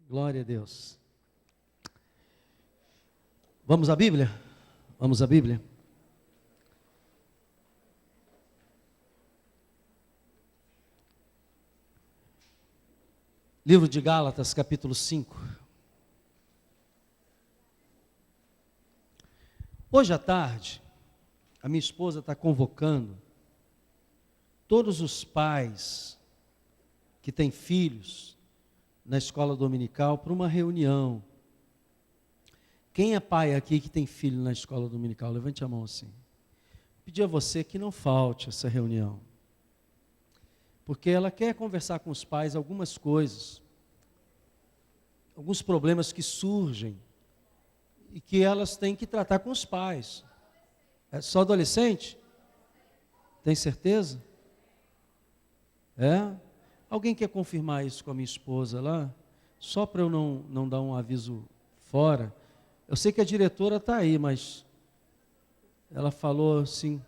Glória a Deus. Vamos à Bíblia? Vamos à Bíblia? Livro de Gálatas, capítulo 5. Hoje à tarde, a minha esposa está convocando todos os pais que têm filhos na escola dominical para uma reunião. Quem é pai aqui que tem filho na escola dominical? Levante a mão assim. Pedir a você que não falte essa reunião. Porque ela quer conversar com os pais algumas coisas, alguns problemas que surgem e que elas têm que tratar com os pais. É só adolescente? Tem certeza? É? Alguém quer confirmar isso com a minha esposa lá? Só para eu não dar um aviso fora. Eu sei que a diretora está aí, mas ela falou assim.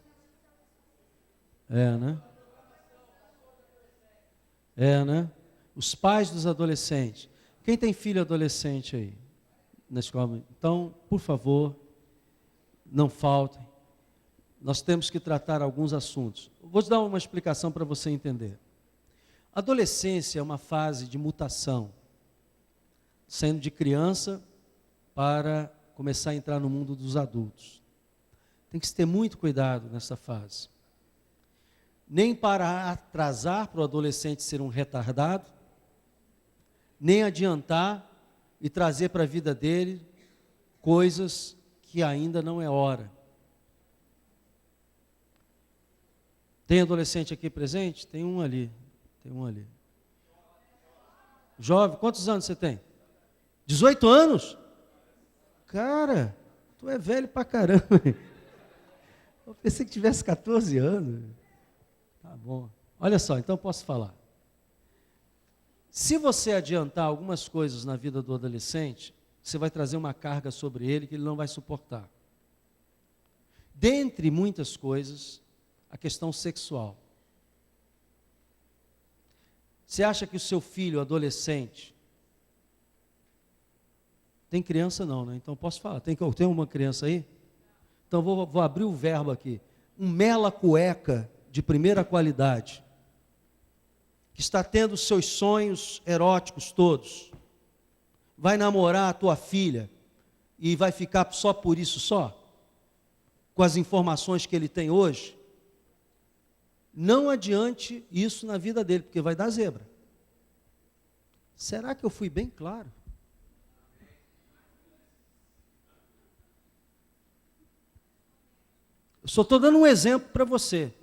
Né? Né? Os pais dos adolescentes. Quem tem filho adolescente aí na escola? Então, por favor, não faltem. Nós temos que tratar alguns assuntos. Vou te dar uma explicação para você entender. A adolescência é uma fase de mutação, saindo de criança para começar a entrar no mundo dos adultos. Tem que se ter muito cuidado nessa fase. Nem para atrasar para o adolescente ser um retardado, nem adiantar e trazer para a vida dele coisas que ainda não é hora. Tem adolescente aqui presente? Tem um ali. Jovem, quantos anos você tem? 18 anos? Cara, tu é velho pra caramba. Eu pensei que tivesse 14 anos. Tá bom. Olha só, então eu posso falar. Se você adiantar algumas coisas na vida do adolescente, você vai trazer uma carga sobre ele que ele não vai suportar. Dentre muitas coisas, a questão sexual. Você acha que o seu filho adolescente... Tem criança não, né? Então posso falar. Tem uma criança aí? Então vou abrir o verbo aqui. Um mela cueca de primeira qualidade, que está tendo seus sonhos eróticos todos, vai namorar a tua filha e vai ficar só por isso só? Com as informações que ele tem hoje? Não adiante isso na vida dele, porque vai dar zebra. Será que eu fui bem claro? Eu só estou dando um exemplo para você.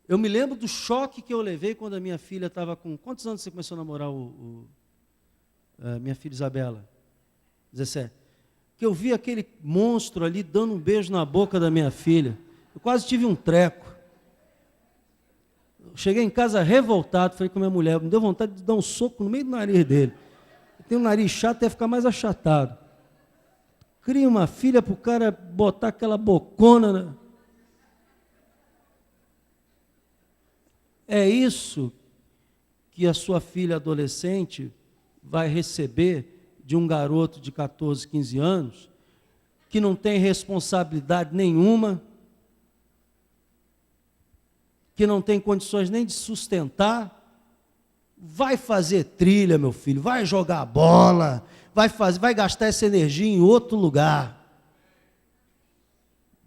Eu me lembro do choque que eu levei quando a minha filha estava com... Quantos anos você começou a namorar minha filha Isabela? 17. Que eu vi aquele monstro ali dando um beijo na boca da minha filha. Eu quase tive um treco. Cheguei em casa revoltado, falei com a minha mulher, me deu vontade de dar um soco no meio do nariz dele. Eu tenho um nariz chato, até ficar mais achatado. Cria uma filha para o cara botar aquela bocona. Né? É isso que a sua filha adolescente vai receber de um garoto de 14, 15 anos, que não tem responsabilidade nenhuma, que não tem condições nem de sustentar. Vai fazer trilha, meu filho, vai jogar bola, vai gastar essa energia em outro lugar.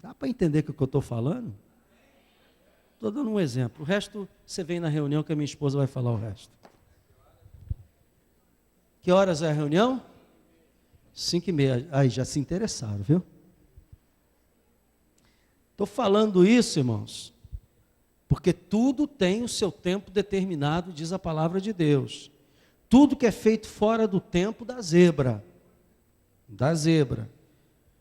Dá para entender o que eu estou falando? Estou dando um exemplo. O resto, você vem na reunião que a minha esposa vai falar o resto. Que horas é a reunião? 5h30. Aí, já se interessaram, viu? Estou falando isso, irmãos, porque tudo tem o seu tempo determinado, diz a palavra de Deus. Tudo que é feito fora do tempo dá zebra. Dá zebra.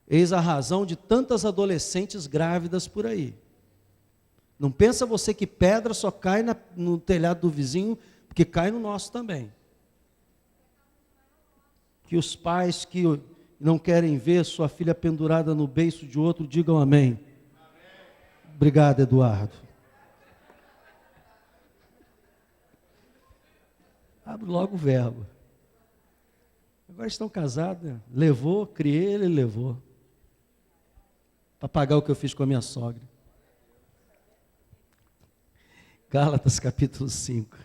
Eis a razão de tantas adolescentes grávidas por aí. Não pensa você que pedra só cai no telhado do vizinho, porque cai no nosso também. Que os pais que não querem ver sua filha pendurada no beiço de outro, digam amém. Obrigado, Eduardo. Abre logo o verbo. Agora estão casados, né? Levou, criei, ele levou. Para pagar o que eu fiz com a minha sogra. Gálatas capítulo 5.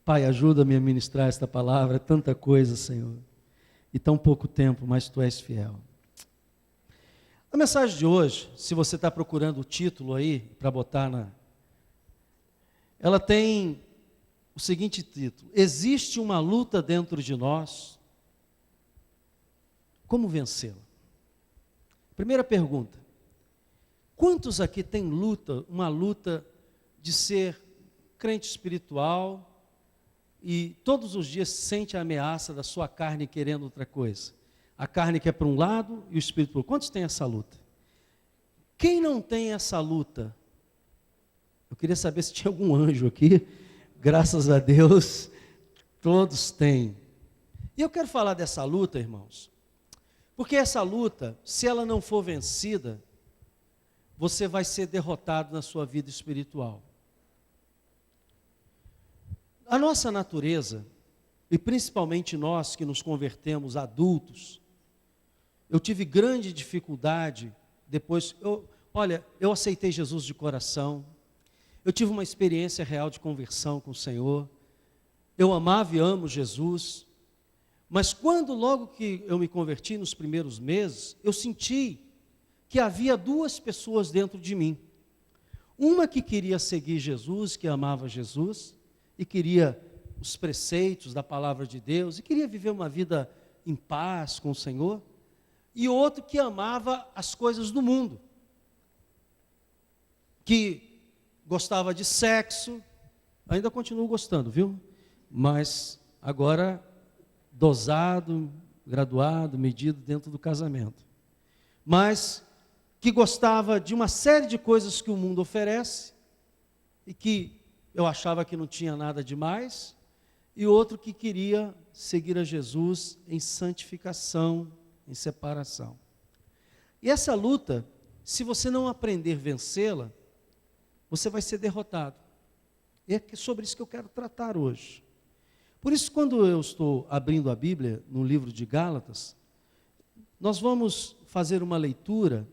Pai, ajuda-me a ministrar esta palavra, tanta coisa, Senhor. E tão pouco tempo, mas Tu és fiel. A mensagem de hoje, se você está procurando o título aí, para botar ela tem o seguinte título: existe uma luta dentro de nós, como vencê-la? Primeira pergunta: quantos aqui têm uma luta de ser crente espiritual e todos os dias sente a ameaça da sua carne querendo outra coisa? A carne quer para um lado e o espírito para o outro. Quantos têm essa luta? Quem não tem essa luta? Eu queria saber se tinha algum anjo aqui. Graças a Deus, todos têm. E eu quero falar dessa luta, irmãos, porque essa luta, se ela não for vencida, você vai ser derrotado na sua vida espiritual. A nossa natureza, e principalmente nós que nos convertemos adultos, eu tive grande dificuldade depois. Eu aceitei Jesus de coração, eu tive uma experiência real de conversão com o Senhor, eu amava e amo Jesus, mas logo que eu me converti, nos primeiros meses, eu senti que havia duas pessoas dentro de mim. Uma que queria seguir Jesus, que amava Jesus, e queria os preceitos da palavra de Deus, e queria viver uma vida em paz com o Senhor, e outro que amava as coisas do mundo, que gostava de sexo, ainda continuo gostando, viu? Mas agora dosado, graduado, medido dentro do casamento. Mas que gostava de uma série de coisas que o mundo oferece, e que eu achava que não tinha nada demais, e outro que queria seguir a Jesus em santificação, em separação. E essa luta, se você não aprender a vencê-la, você vai ser derrotado. E é sobre isso que eu quero tratar hoje. Por isso, quando eu estou abrindo a Bíblia, no livro de Gálatas, nós vamos fazer uma leitura,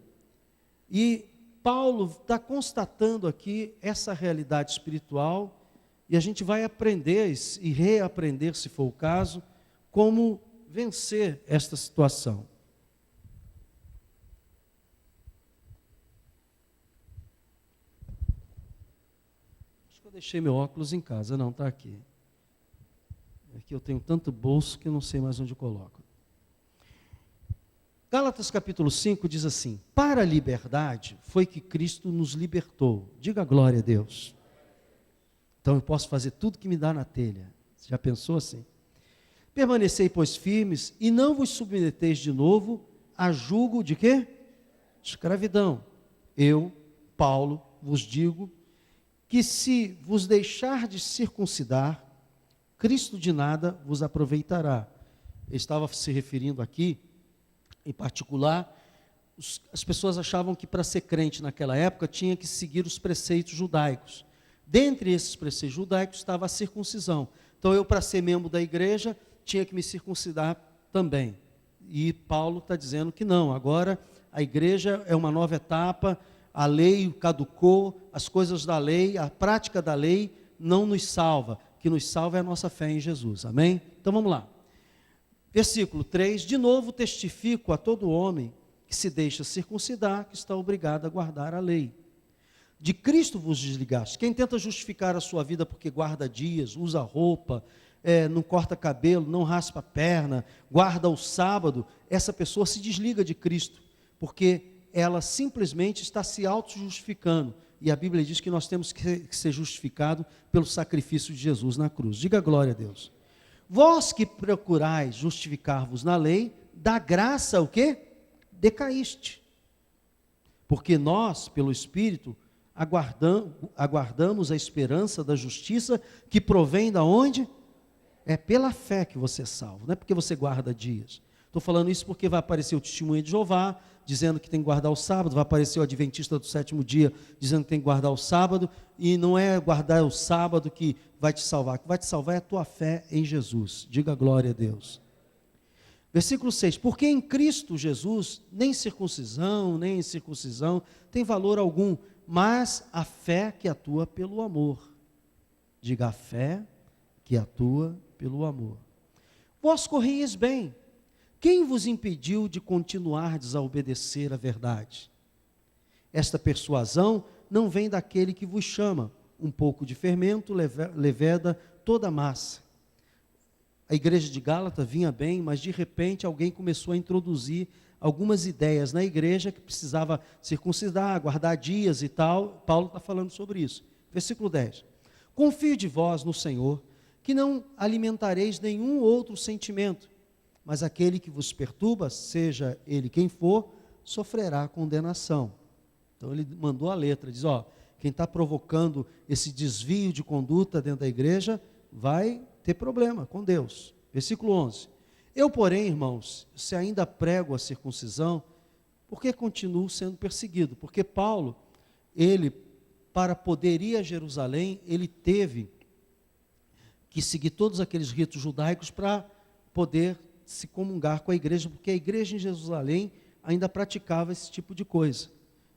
e Paulo está constatando aqui essa realidade espiritual, e a gente vai aprender e reaprender, se for o caso, como vencer esta situação. Acho que eu deixei meu óculos em casa. Não, está aqui. Aqui eu tenho tanto bolso que eu não sei mais onde eu coloco. Gálatas capítulo 5 diz assim: para a liberdade foi que Cristo nos libertou. Diga glória a Deus. Então eu posso fazer tudo que me dá na telha. Você já pensou assim? Permanecei, pois, firmes, e não vos submeteis de novo a jugo de quê? Escravidão. Eu, Paulo, vos digo que se vos deixardes circuncidar, Cristo de nada vos aproveitará. Ele estava se referindo aqui, em particular, as pessoas achavam que para ser crente naquela época tinha que seguir os preceitos judaicos. Dentre esses preceitos judaicos estava a circuncisão. Então eu, para ser membro da igreja, tinha que me circuncidar também. E Paulo está dizendo que não, agora a igreja é uma nova etapa, a lei caducou, as coisas da lei, a prática da lei não nos salva, o que nos salva é a nossa fé em Jesus, amém? Então vamos lá. Versículo 3, de novo testifico a todo homem que se deixa circuncidar, que está obrigado a guardar a lei. De Cristo vos desligaste. Quem tenta justificar a sua vida porque guarda dias, usa roupa, não corta cabelo, não raspa a perna, guarda o sábado, essa pessoa se desliga de Cristo, porque ela simplesmente está se auto-justificando. E a Bíblia diz que nós temos que ser justificados pelo sacrifício de Jesus na cruz. Diga glória a Deus. Vós que procurais justificar-vos na lei, da graça o quê? Decaíste. Porque nós, pelo Espírito, aguardamos a esperança da justiça que provém da onde? É pela fé que você é salvo, não é porque você guarda dias. Estou falando isso porque vai aparecer o testemunho de Jeová, dizendo que tem que guardar o sábado, vai aparecer o adventista do sétimo dia, dizendo que tem que guardar o sábado, e não é guardar o sábado que vai te salvar, o que vai te salvar é a tua fé em Jesus. Diga glória a Deus. Versículo 6, porque em Cristo Jesus, nem circuncisão, nem incircuncisão tem valor algum, mas a fé que atua pelo amor. Diga, a fé que atua pelo amor. Vós correis bem. Quem vos impediu de continuardes a obedecer à verdade? Esta persuasão não vem daquele que vos chama. Um pouco de fermento leveda toda a massa. A igreja de Gálatas vinha bem, mas de repente alguém começou a introduzir algumas ideias na igreja que precisava circuncidar, guardar dias e tal. Paulo está falando sobre isso. Versículo 10. Confio de vós no Senhor, que não alimentareis nenhum outro sentimento, mas aquele que vos perturba, seja ele quem for, sofrerá condenação. Então ele mandou a letra, diz, quem está provocando esse desvio de conduta dentro da igreja, vai ter problema com Deus. Versículo 11. Eu, porém, irmãos, se ainda prego a circuncisão, por que continuo sendo perseguido? Porque Paulo, ele, para poder ir a Jerusalém, ele teve que seguir todos aqueles ritos judaicos para poder se comungar com a igreja, porque a igreja em Jerusalém ainda praticava esse tipo de coisa.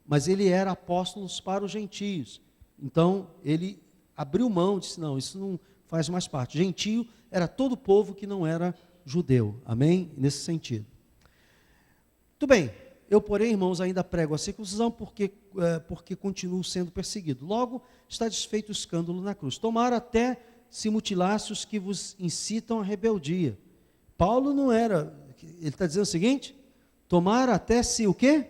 Mas ele era apóstolo para os gentios. Então, ele abriu mão, disse, não, isso não faz mais parte. Gentio era todo o povo que não era judeu. Amém? Nesse sentido. Muito bem. Eu, porém, irmãos, ainda prego a circuncisão porque continuo sendo perseguido. Logo, está desfeito o escândalo na cruz. Tomara até se mutilasse os que vos incitam à rebeldia. Paulo não era, ele está dizendo o seguinte, tomara até se o quê?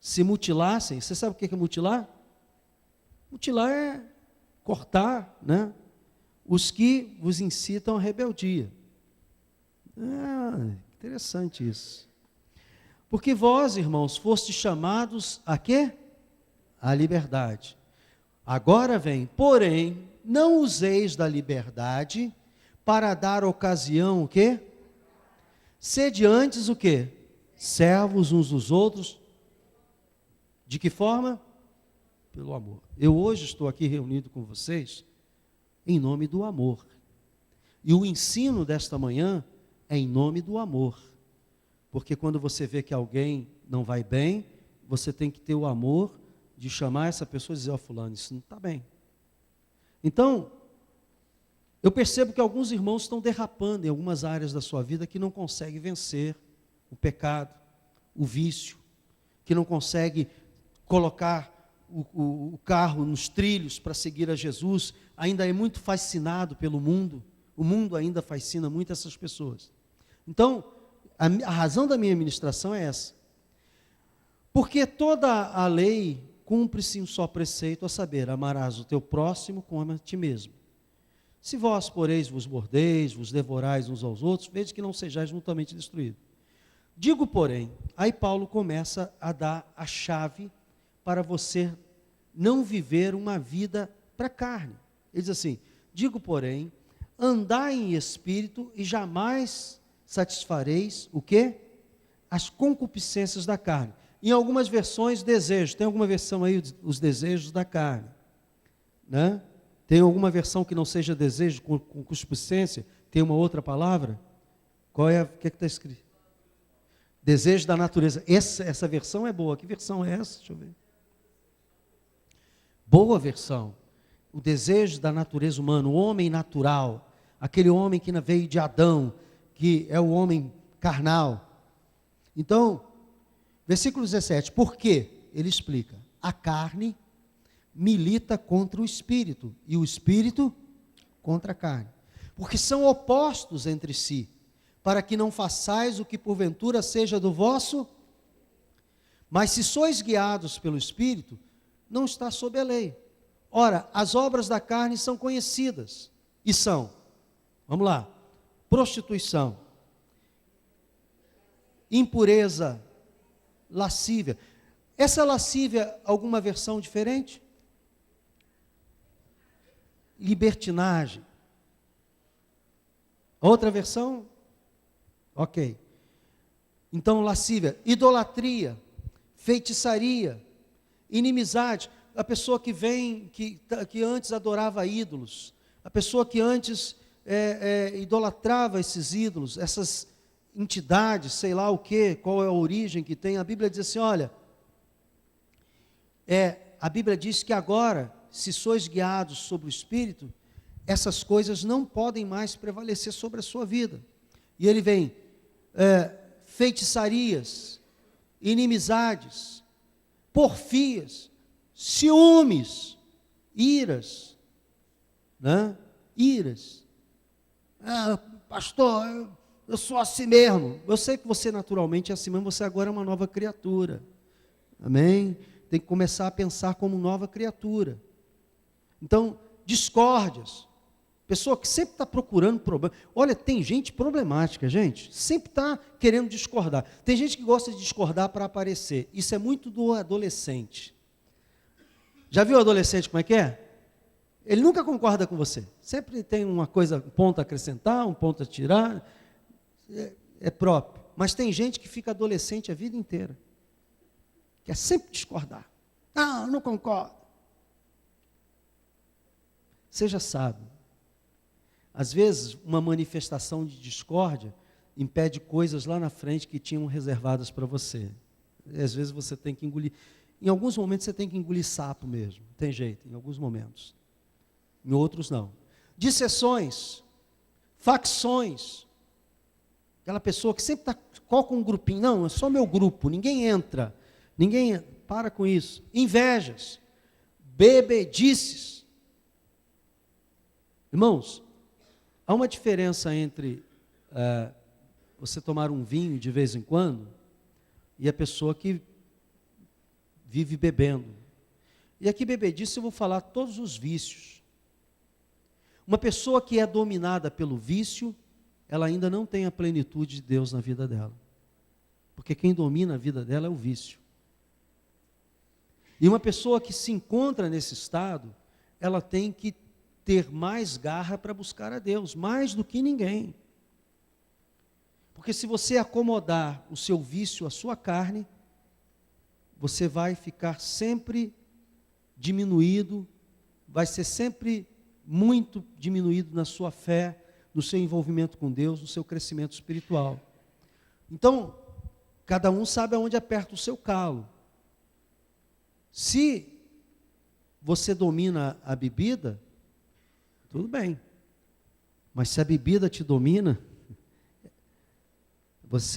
Se mutilassem. Você sabe o que é mutilar? Mutilar é cortar, né? Os que vos incitam à rebeldia. Interessante isso. Porque vós, irmãos, fostes chamados a quê? À liberdade. Agora vem, porém, não useis da liberdade para dar ocasião, o quê? Sede antes o quê? Servos uns dos outros. De que forma? Pelo amor. Eu hoje estou aqui reunido com vocês em nome do amor. E o ensino desta manhã é em nome do amor. Porque quando você vê que alguém não vai bem, você tem que ter o amor de chamar essa pessoa e dizer, fulano, isso não está bem. Então, eu percebo que alguns irmãos estão derrapando em algumas áreas da sua vida que não conseguem vencer o pecado, o vício, que não conseguem colocar o carro nos trilhos para seguir a Jesus, ainda é muito fascinado pelo mundo, o mundo ainda fascina muito essas pessoas. Então, a razão da minha ministração é essa, porque toda a lei cumpre-se um só preceito, a saber, amarás o teu próximo como a ti mesmo. Se vós, porém, vos mordeis, vos devorais uns aos outros, vede que não sejais mutuamente destruídos. Digo, porém, aí Paulo começa a dar a chave para você não viver uma vida para a carne. Ele diz assim, digo, porém, andai em espírito e jamais satisfareis o quê? As concupiscências da carne. Em algumas versões, desejos. Tem alguma versão aí, os desejos da carne? Né? Tem alguma versão que não seja desejo, com concupiscência? Tem uma outra palavra? Qual é? O que está escrito? Desejo da natureza. Essa versão é boa. Que versão é essa? Deixa eu ver. Boa versão. O desejo da natureza humana, o homem natural, aquele homem que veio de Adão, que é o homem carnal. Então, versículo 17, por quê? Ele explica, a carne milita contra o espírito, e o espírito contra a carne, porque são opostos entre si, para que não façais o que porventura seja do vosso, mas se sois guiados pelo espírito, não está sob a lei. Ora, as obras da carne são conhecidas, e são, vamos lá, prostituição, impureza, lascívia. Essa lascívia, alguma versão diferente? Libertinagem. Outra versão? Ok. Então, lascívia, idolatria, feitiçaria, inimizade. A pessoa que vem, que antes adorava ídolos, a pessoa que antes idolatrava esses ídolos, entidades, sei lá o quê, qual é a origem que tem, a Bíblia diz assim, olha, a Bíblia diz que agora, se sois guiados sobre o Espírito, essas coisas não podem mais prevalecer sobre a sua vida. E ele vem, feitiçarias, inimizades, porfias, ciúmes, iras, né? Iras. Pastor, eu sou assim mesmo. Eu sei que você naturalmente é assim mesmo, você agora é uma nova criatura. Amém? Tem que começar a pensar como nova criatura. Então, discórdias. Pessoa que sempre está procurando problema. Olha, tem gente problemática, gente. Sempre está querendo discordar. Tem gente que gosta de discordar para aparecer. Isso é muito do adolescente. Já viu o adolescente como é que é? Ele nunca concorda com você. Sempre tem uma coisa, um ponto a acrescentar, um ponto a tirar. É próprio. Mas tem gente que fica adolescente a vida inteira. Quer sempre discordar. Não concordo. Seja sábio. Às vezes, uma manifestação de discórdia impede coisas lá na frente que tinham reservadas para você. E às vezes você tem que engolir. Em alguns momentos você tem que engolir sapo mesmo. Tem jeito, em alguns momentos. Em outros não. Disseções, facções. Aquela pessoa que sempre coloca um grupinho. Não, é só meu grupo, ninguém entra. Para com isso. Invejas, bebedices. Irmãos, há uma diferença entre você tomar um vinho de vez em quando e a pessoa que vive bebendo. E aqui, bebedice, eu vou falar todos os vícios. Uma pessoa que é dominada pelo vício, ela ainda não tem a plenitude de Deus na vida dela. Porque quem domina a vida dela é o vício. E uma pessoa que se encontra nesse estado, ela tem que ter mais garra para buscar a Deus, mais do que ninguém. Porque se você acomodar o seu vício à sua carne, você vai ficar sempre diminuído, vai ser sempre muito diminuído na sua fé, no seu envolvimento com Deus, no seu crescimento espiritual. Então, cada um sabe aonde aperta o seu calo. Se você domina a bebida, tudo bem. Mas se a bebida te domina,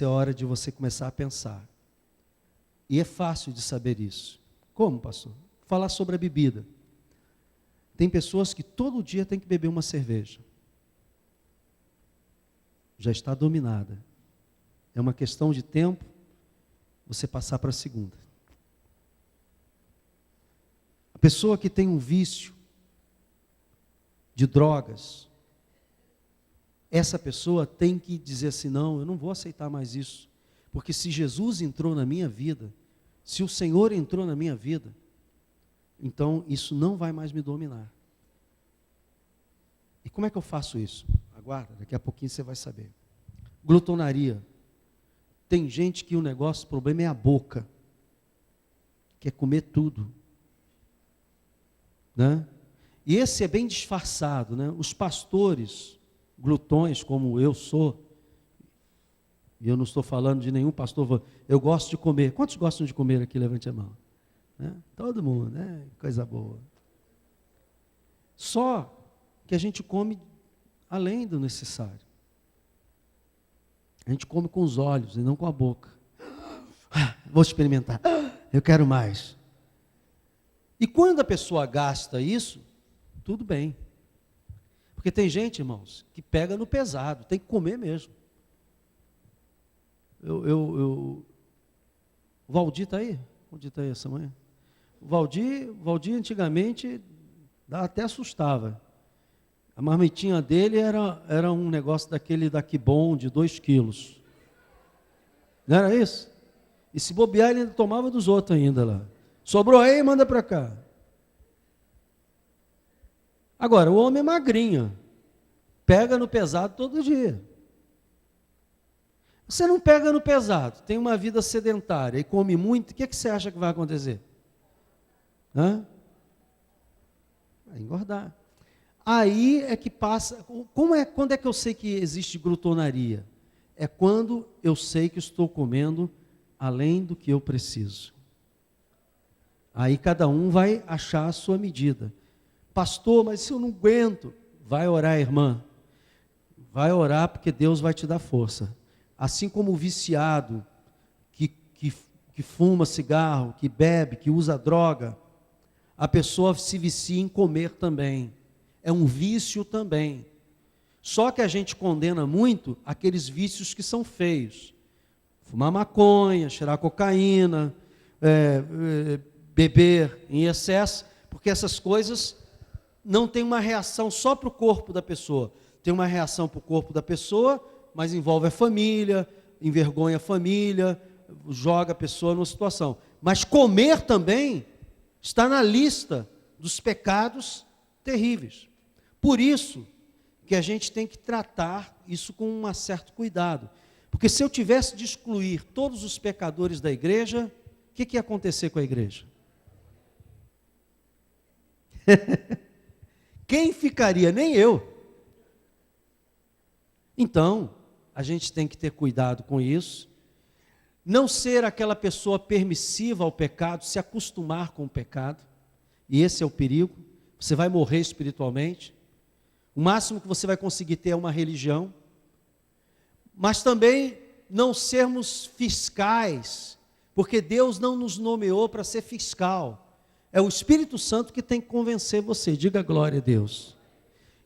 é hora de você começar a pensar. E é fácil de saber isso. Como, pastor? Falar sobre a bebida. Tem pessoas que todo dia têm que beber uma cerveja. Já está dominada. É uma questão de tempo você passar para a segunda. A pessoa que tem um vício de drogas, essa pessoa tem que dizer assim, não, eu não vou aceitar mais isso. Porque se Jesus entrou na minha vida, se o Senhor entrou na minha vida, então isso não vai mais me dominar. E como é que eu faço isso? Aguarda, daqui a pouquinho você vai saber. Glutonaria. Tem gente que o problema é a boca. Quer comer tudo. Né? E esse é bem disfarçado, né? Os pastores glutões, como eu sou, e eu não estou falando de nenhum pastor, eu gosto de comer. Quantos gostam de comer aqui? Levante a mão. Né? Todo mundo, né? Coisa boa. Só que a gente come além do necessário. A gente come com os olhos e não com a boca. Vou experimentar. Eu quero mais. E quando a pessoa gasta isso, tudo bem. Porque tem gente, irmãos, que pega no pesado, tem que comer mesmo. O Valdir está aí? Onde está aí essa manhã? O Valdir antigamente até assustava. A marmitinha dele era um negócio daquele daqui bom de 2 quilos. Não era isso? E se bobear, ele ainda tomava dos outros ainda lá. Sobrou aí, manda para cá. Agora, o homem é magrinho. Pega no pesado todo dia. Você não pega no pesado, tem uma vida sedentária e come muito, o que você acha que vai acontecer? Vai engordar. Aí é que passa. Quando é que eu sei que existe glutonaria? é quando eu sei que estou comendo além do que eu preciso. Aí cada um vai achar a sua medida. Pastor, mas se eu não aguento, vai orar, irmã. Vai orar porque Deus vai te dar força. Assim como o viciado que fuma cigarro, que bebe, que usa droga, a pessoa se vicia em comer também. É um vício também. Só que a gente condena muito aqueles vícios que são feios. Fumar maconha, cheirar cocaína, beber em excesso, porque essas coisas não têm uma reação só para o corpo da pessoa. Tem uma reação para o corpo da pessoa, mas envolve a família, envergonha a família, joga a pessoa numa situação. Mas comer também está na lista dos pecados terríveis. Por isso que a gente tem que tratar isso com um certo cuidado. Porque se eu tivesse de excluir todos os pecadores da igreja, o que ia acontecer com a igreja? Quem ficaria? Nem eu. Então, a gente tem que ter cuidado com isso, não ser aquela pessoa permissiva ao pecado, se acostumar com o pecado, e esse é o perigo. Você vai morrer espiritualmente, o máximo que você vai conseguir ter é uma religião, mas também não sermos fiscais, porque Deus não nos nomeou para ser fiscal, é o Espírito Santo que tem que convencer você, diga glória a Deus.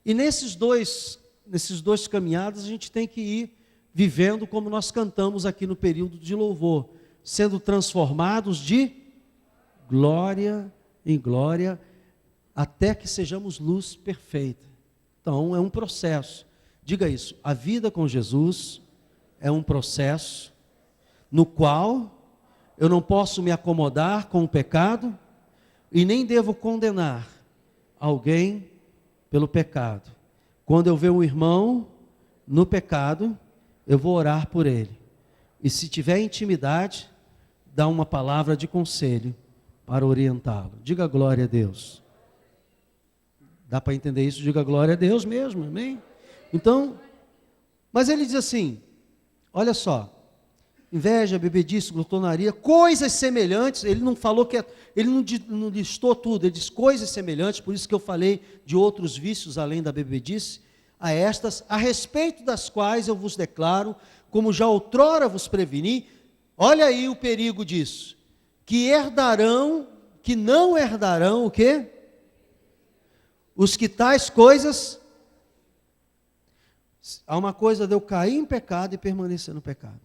E nesses dois caminhadas a gente tem que ir vivendo como nós cantamos aqui no período de louvor, sendo transformados de glória em glória, até que sejamos luz perfeita. Então é um processo, diga isso, a vida com Jesus é um processo no qual eu não posso me acomodar com o pecado e nem devo condenar alguém pelo pecado. Quando eu ver um irmão no pecado, eu vou orar por ele. E se tiver intimidade, dá uma palavra de conselho para orientá-lo. Diga glória a Deus. Dá para entender isso? Diga glória a Deus mesmo, amém? Então, mas ele diz assim, olha só, inveja, bebedice, glutonaria, coisas semelhantes, ele não falou ele não listou tudo, ele diz coisas semelhantes, por isso que eu falei de outros vícios além da bebedice, a estas, a respeito das quais eu vos declaro, como já outrora vos preveni, olha aí o perigo disso, que não herdarão o quê? Os que tais coisas, há uma coisa de eu cair em pecado e permanecer no pecado.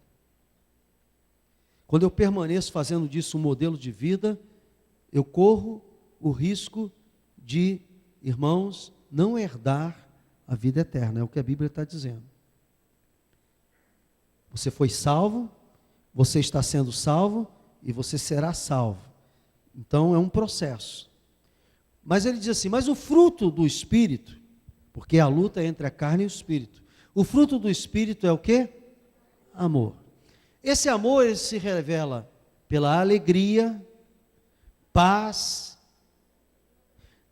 Quando eu permaneço fazendo disso um modelo de vida, eu corro o risco de, irmãos, não herdar a vida eterna, é o que a Bíblia está dizendo. Você foi salvo, você está sendo salvo e você será salvo. Então é um processo. Mas ele diz assim, mas o fruto do Espírito, porque a luta é entre a carne e o Espírito, o fruto do Espírito é o quê? Amor. Esse amor ele se revela pela alegria, paz.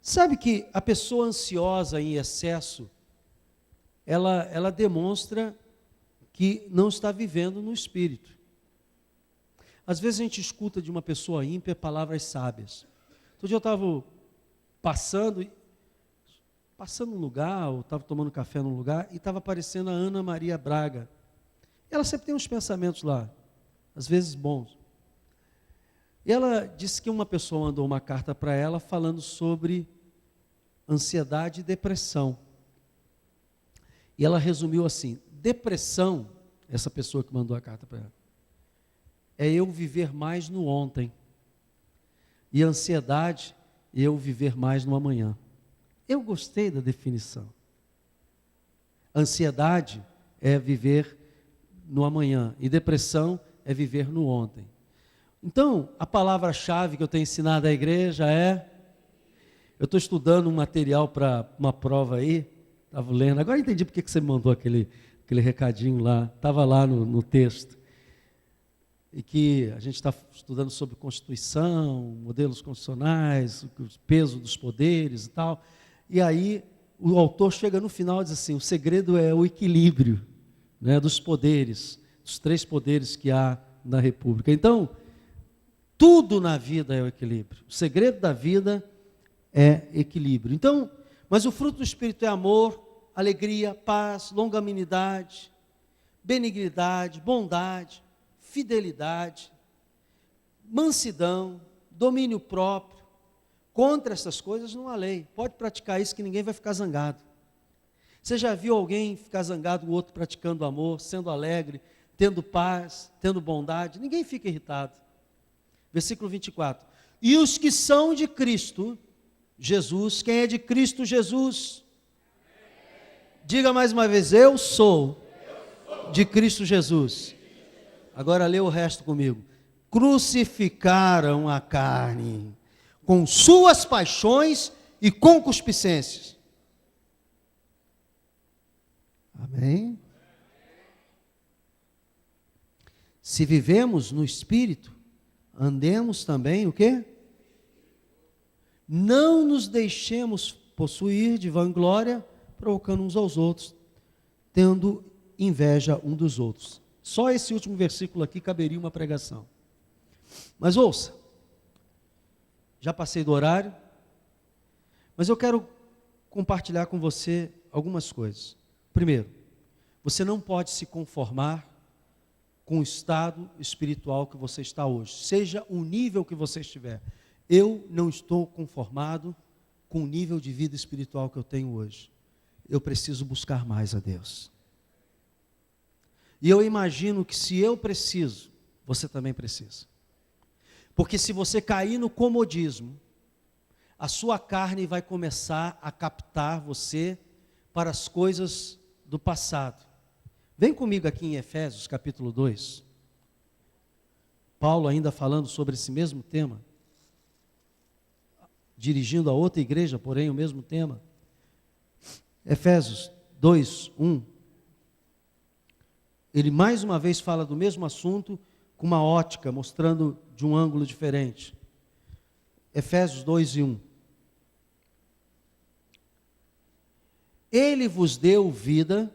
Sabe que a pessoa ansiosa em excesso, ela demonstra que não está vivendo no Espírito. Às vezes a gente escuta de uma pessoa ímpia palavras sábias. Outro dia eu estava passando num lugar, ou estava tomando café num lugar, e estava aparecendo a Ana Maria Braga. Ela sempre tem uns pensamentos lá, às vezes bons. E ela disse que uma pessoa mandou uma carta para ela falando sobre ansiedade e depressão. E ela resumiu assim, depressão, essa pessoa que mandou a carta para ela, é eu viver mais no ontem. E ansiedade, é eu viver mais no amanhã. Eu gostei da definição. Ansiedade é viver no amanhã, e depressão é viver no ontem. Então, a palavra-chave que eu tenho ensinado à igreja é, eu estou estudando um material para uma prova aí, estava lendo, agora entendi porque que você me mandou aquele recadinho lá, estava lá no texto, e que a gente está estudando sobre Constituição, modelos constitucionais, o peso dos poderes e tal, e aí o autor chega no final e diz assim, o segredo é o equilíbrio. né, dos poderes, dos 3 poderes que há na República. Então, tudo na vida é o equilíbrio. O segredo da vida é equilíbrio. Então, mas o fruto do Espírito é amor, alegria, paz, longanimidade, benignidade, bondade, fidelidade, mansidão, domínio próprio. Contra essas coisas não há lei. Pode praticar isso que ninguém vai ficar zangado. Você já viu alguém ficar zangado, o outro praticando amor, sendo alegre, tendo paz, tendo bondade? Ninguém fica irritado. Versículo 24. E os que são de Cristo Jesus, quem é de Cristo Jesus? Diga mais uma vez, eu sou de Cristo Jesus. Agora lê o resto comigo. Crucificaram a carne com suas paixões e concupiscências. Amém? Se vivemos no Espírito, andemos também o quê? Não nos deixemos possuir de vanglória, provocando uns aos outros, tendo inveja um dos outros. Só esse último versículo aqui caberia uma pregação. Mas ouça, já passei do horário, mas eu quero compartilhar com você algumas coisas. Primeiro, você não pode se conformar com o estado espiritual que você está hoje, seja o nível que você estiver. Eu não estou conformado com o nível de vida espiritual que eu tenho hoje. Eu preciso buscar mais a Deus. E eu imagino que se eu preciso, você também precisa. Porque se você cair no comodismo, a sua carne vai começar a captar você para as coisas do passado. Vem comigo aqui em Efésios capítulo 2. Paulo ainda falando sobre esse mesmo tema, dirigindo a outra igreja, porém o mesmo tema. Efésios 2, 1. Ele mais uma vez fala do mesmo assunto, com uma ótica, mostrando de um ângulo diferente. Efésios 2 e 1. Ele vos deu vida,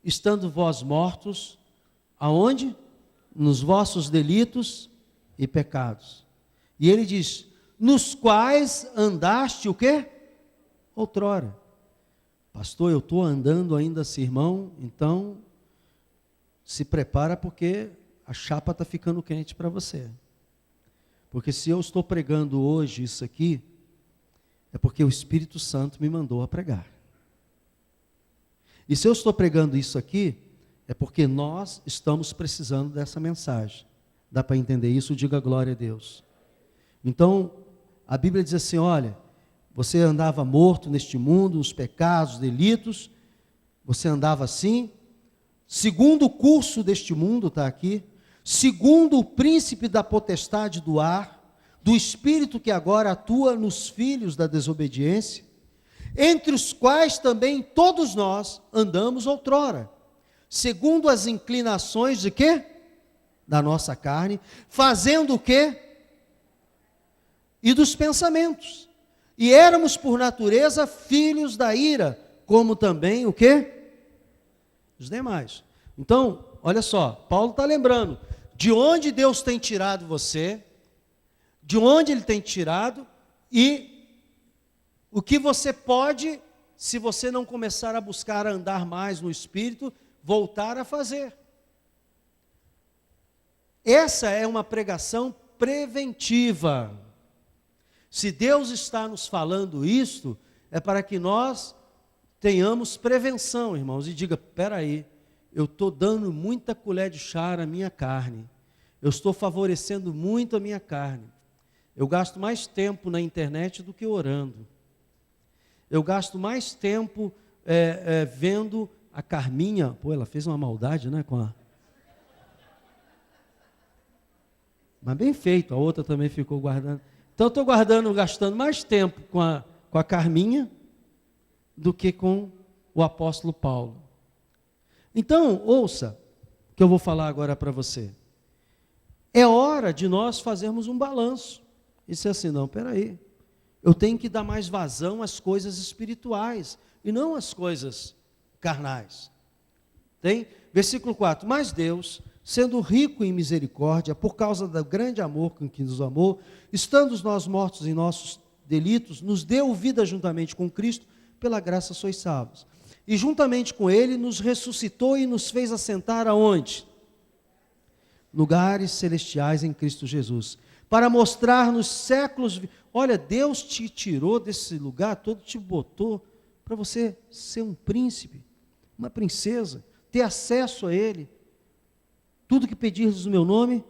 estando vós mortos, aonde? Nos vossos delitos e pecados. E ele diz, nos quais andaste o quê? Outrora. Pastor, eu estou andando ainda assim, irmão, então se prepara porque a chapa está ficando quente para você. Porque se eu estou pregando hoje isso aqui, é porque o Espírito Santo me mandou a pregar. E se eu estou pregando isso aqui, é porque nós estamos precisando dessa mensagem. Dá para entender isso? Diga glória a Deus. Então, a Bíblia diz assim, olha, você andava morto neste mundo, nos pecados, delitos, você andava assim, segundo o curso deste mundo, está aqui, segundo o príncipe da potestade do ar, do espírito que agora atua nos filhos da desobediência, entre os quais também todos nós andamos outrora, segundo as inclinações de quê? Da nossa carne, fazendo o quê? E dos pensamentos. E éramos por natureza filhos da ira, como também o quê? Os demais. Então, olha só, Paulo está lembrando, de onde Deus tem tirado você, de onde Ele tem tirado, e o que você pode, se você não começar a buscar andar mais no Espírito, voltar a fazer. Essa é uma pregação preventiva. Se Deus está nos falando isto, é para que nós tenhamos prevenção, irmãos, e diga, espera aí, eu estou dando muita colher de chá à minha carne, eu estou favorecendo muito a minha carne, eu gasto mais tempo na internet do que orando, eu gasto mais tempo vendo a Carminha, pô, ela fez uma maldade, né, mas bem feito, a outra também ficou guardando. Então eu estou gastando mais tempo com a Carminha do que com o apóstolo Paulo. Então, ouça o que eu vou falar agora para você. É hora de nós fazermos um balanço. Isso é assim, não, peraí. Eu tenho que dar mais vazão às coisas espirituais e não às coisas carnais. Tem? Versículo 4. Mas Deus, sendo rico em misericórdia, por causa do grande amor com que nos amou, estando nós mortos em nossos delitos, nos deu vida juntamente com Cristo, pela graça sois salvos. E juntamente com Ele nos ressuscitou e nos fez assentar aonde? Lugares celestiais em Cristo Jesus. Para mostrar nos séculos... Olha, Deus te tirou desse lugar todo, te botou para você ser um príncipe, uma princesa, ter acesso a Ele. Tudo que pedirdes no meu nome,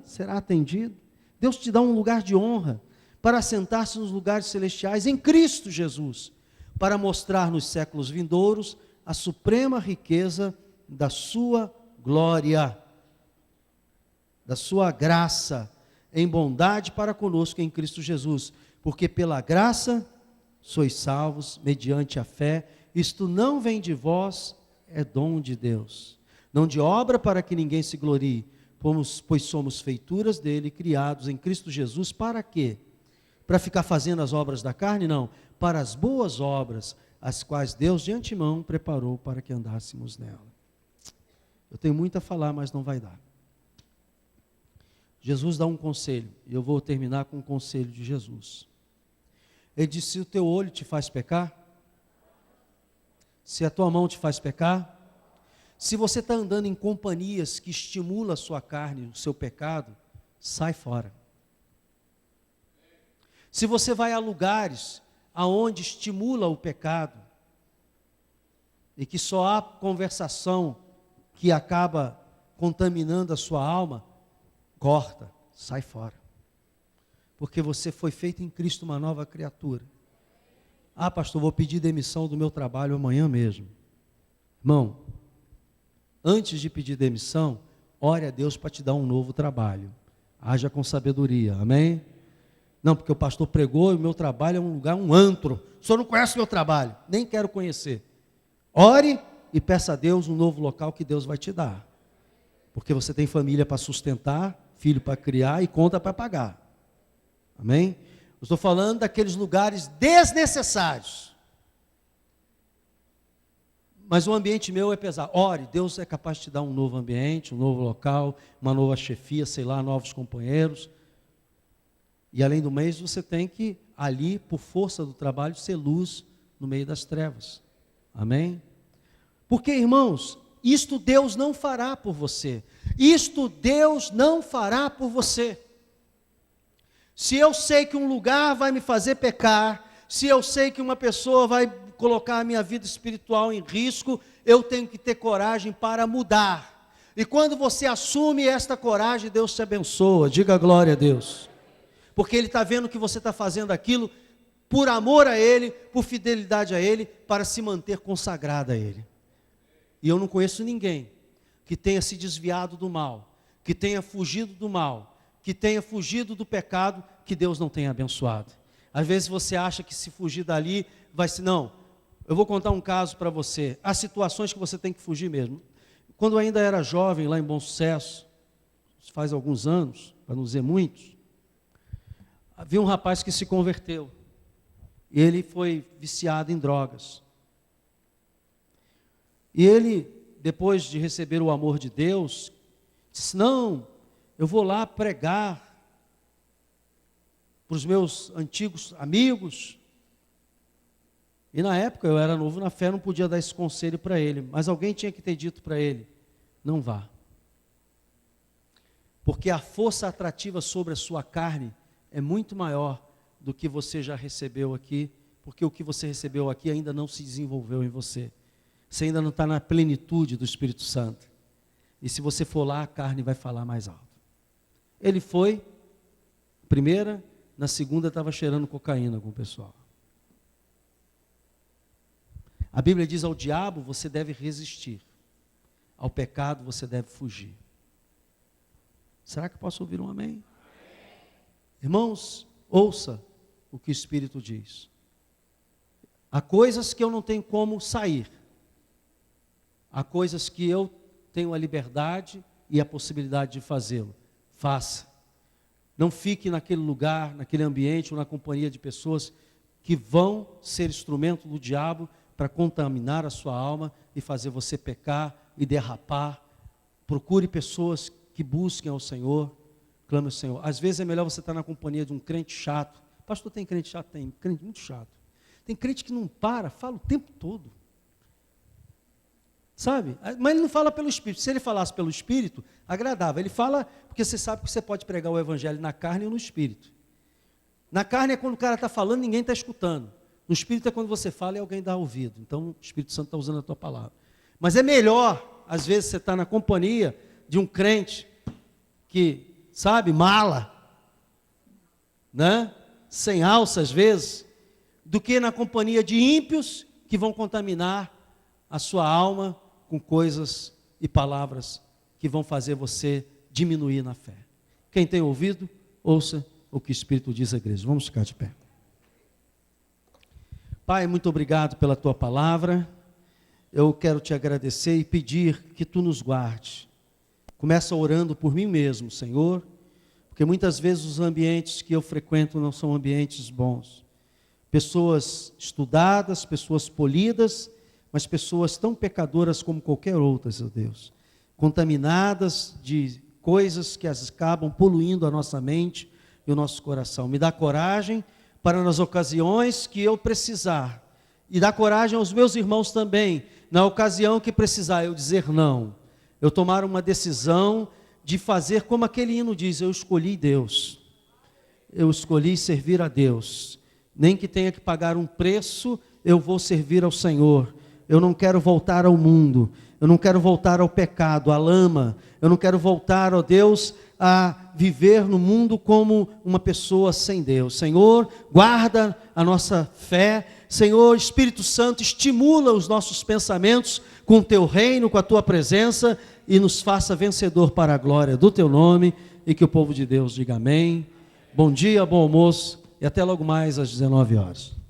será atendido. Deus te dá um lugar de honra para assentar-se nos lugares celestiais em Cristo Jesus, para mostrar nos séculos vindouros a suprema riqueza da sua glória, da sua graça, em bondade para conosco em Cristo Jesus, porque pela graça sois salvos, mediante a fé, isto não vem de vós, é dom de Deus, não de obra para que ninguém se glorie, pois somos feituras dele, criados em Cristo Jesus, para quê? Para ficar fazendo as obras da carne? Não, para as boas obras, as quais Deus de antemão preparou para que andássemos nela. Eu tenho muito a falar, mas não vai dar. Jesus dá um conselho, e eu vou terminar com um conselho de Jesus. Ele disse: se o teu olho te faz pecar, se a tua mão te faz pecar, se você está andando em companhias que estimulam a sua carne, o seu pecado, sai fora. Se você vai a lugares aonde estimula o pecado, e que só há conversação que acaba contaminando a sua alma, corta, sai fora. Porque você foi feito em Cristo uma nova criatura. Ah, pastor, vou pedir demissão do meu trabalho amanhã mesmo. Irmão, antes de pedir demissão, ore a Deus para te dar um novo trabalho. Haja com sabedoria, amém? Não, porque o pastor pregou e o meu trabalho é um lugar, um antro. O senhor não conhece o meu trabalho, nem quero conhecer. Ore e peça a Deus um novo local que Deus vai te dar. Porque você tem família para sustentar, filho para criar e conta para pagar. Amém? Eu estou falando daqueles lugares desnecessários. Mas o ambiente meu é pesado. Ore, Deus é capaz de te dar um novo ambiente, um novo local, uma nova chefia, sei lá, novos companheiros. E além do mais, você tem que, ali, por força do trabalho, ser luz no meio das trevas. Amém? Porque, irmãos, isto Deus não fará por você. Isto Deus não fará por você. Se eu sei que um lugar vai me fazer pecar, se eu sei que uma pessoa vai colocar a minha vida espiritual em risco, eu tenho que ter coragem para mudar. E quando você assume esta coragem, Deus te abençoa. Diga glória a Deus. Porque Ele está vendo que você está fazendo aquilo por amor a Ele, por fidelidade a Ele, para se manter consagrado a Ele. E eu não conheço ninguém que tenha se desviado do mal, que tenha fugido do mal, que tenha fugido do pecado, que Deus não tenha abençoado. Às vezes você acha que se fugir dali, vai se... Não, eu vou contar um caso para você. Há situações que você tem que fugir mesmo. Quando eu ainda era jovem, lá em Bom Sucesso, faz alguns anos, para não dizer muitos, havia um rapaz que se converteu. E ele foi viciado em drogas. E ele, depois de receber o amor de Deus, disse: não, eu vou lá pregar para os meus antigos amigos. E na época eu era novo na fé, não podia dar esse conselho para ele, mas alguém tinha que ter dito para ele: não vá. Porque a força atrativa sobre a sua carne é muito maior do que você já recebeu aqui, porque o que você recebeu aqui ainda não se desenvolveu em você. Você ainda não está na plenitude do Espírito Santo. E se você for lá, a carne vai falar mais alto. Ele foi, primeira, na segunda estava cheirando cocaína com o pessoal. A Bíblia diz: ao diabo você deve resistir, ao pecado você deve fugir. Será que eu posso ouvir um amém? Irmãos, ouça o que o Espírito diz. Há coisas que eu não tenho como sair. Há coisas que eu tenho a liberdade e a possibilidade de fazê-lo. Faça. Não fique naquele lugar, naquele ambiente ou na companhia de pessoas que vão ser instrumento do diabo para contaminar a sua alma e fazer você pecar e derrapar. Procure pessoas que busquem ao Senhor, clame ao Senhor. Às vezes é melhor você estar na companhia de um crente chato. Pastor, tem crente chato? Tem crente muito chato. Tem crente que não para, fala o tempo todo. Sabe? Mas ele não fala pelo Espírito. Se ele falasse pelo Espírito, agradável. Ele fala porque você sabe que você pode pregar o Evangelho na carne ou no Espírito. Na carne é quando o cara está falando, ninguém está escutando. No Espírito é quando você fala e alguém dá ouvido. Então o Espírito Santo está usando a tua palavra. Mas é melhor, às vezes, você estar na companhia de um crente que, sabe, mala, né? Sem alça às vezes, do que na companhia de ímpios que vão contaminar a sua alma com coisas e palavras que vão fazer você diminuir na fé. Quem tem ouvido, ouça o que o Espírito diz à igreja. Vamos ficar de pé. Pai, muito obrigado pela tua palavra. Eu quero te agradecer e pedir que tu nos guarde. Começa orando por mim mesmo, Senhor, porque muitas vezes os ambientes que eu frequento não são ambientes bons. Pessoas estudadas, pessoas polidas, mas pessoas tão pecadoras como qualquer outras, ó Deus, contaminadas de coisas que acabam poluindo a nossa mente e o nosso coração. Me dá coragem para nas ocasiões que eu precisar, e dá coragem aos meus irmãos também, na ocasião que precisar eu dizer não, eu tomar uma decisão de fazer como aquele hino diz, eu escolhi Deus, eu escolhi servir a Deus, nem que tenha que pagar um preço, eu vou servir ao Senhor. Eu não quero voltar ao mundo, eu não quero voltar ao pecado, à lama, eu não quero voltar, ó Deus, a viver no mundo como uma pessoa sem Deus. Senhor, guarda a nossa fé, Senhor, Espírito Santo, estimula os nossos pensamentos com o Teu reino, com a Tua presença, e nos faça vencedor para a glória do Teu nome, e que o povo de Deus diga amém. Bom dia, bom almoço, e até logo mais às 19 horas.